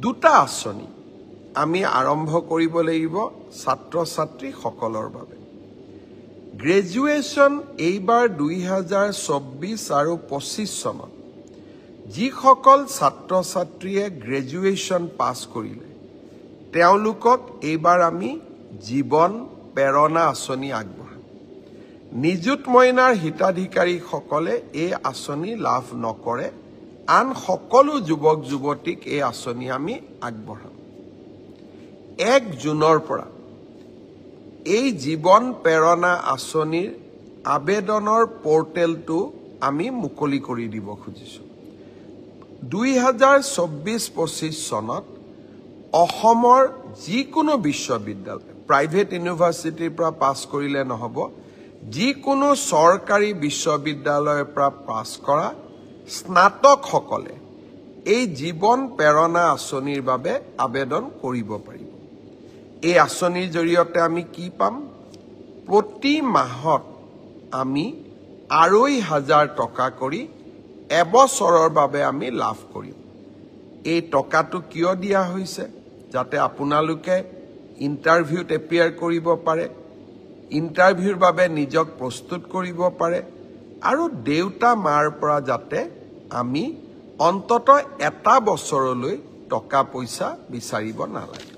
দুটা আঁচনি আমি আৰম্ভ কৰিব লাগিব ছাত্ৰ ছাত্ৰী সকলৰ বাবে গ্ৰেজুৱেশ্যন এইবাৰ 2024 আৰু 25 চনত যিসকল ছাত্ৰ ছাত্ৰীয়ে গ্ৰেজুৱেশ্যন পাছ কৰিলে তেওঁলোকক এইবাৰ আমি জীৱন প্ৰেৰণা আঁচনি আগবঢ়াম নিযুত মইনাৰ হিতাধিকাৰীসকলে এই আঁচনি লাভ নকৰে আন সকলো যুৱক যুৱতীক এই আঁচনি আমি আগবঢ়াম 1 জুনৰ পৰা এই জীৱন প্ৰেৰণা আঁচনিৰ আবেদনৰ পৰ্টেলটো আমি মুকলি কৰি দিব খুজিছো 2024-25 চনত অসমৰ যিকোনো বিশ্ববিদ্যালয় প্ৰাইভেট ইউনিভাৰ্চিটিৰ পৰা পাছ কৰিলে নহব যিকোনো চৰকাৰী বিশ্ববিদ্যালয়ৰ পৰা পাছ কৰা স্নাতকসকলে এই জীৱন প্ৰেৰণা আঁচনিৰ বাবে আবেদন কৰিব পাৰিব এই আঁচনিৰ জৰিয়তে আমি কি পাম প্ৰতি মাহত আমি 2,500 টকা কৰি এবছৰৰ বাবে আমি লাভ কৰিম এই টকাটো কিয় দিয়া হৈছে যাতে আপোনালোকে ইন্টাৰভিউত এপিয়াৰ কৰিব পাৰে ইন্টাৰভিউৰ বাবে নিজক প্ৰস্তুত কৰিব পাৰে আৰু দেউতা মাৰ পৰা যাতে আমি অন্তত এটা বছৰলৈ টকা পইচা বিচাৰিব নালাগে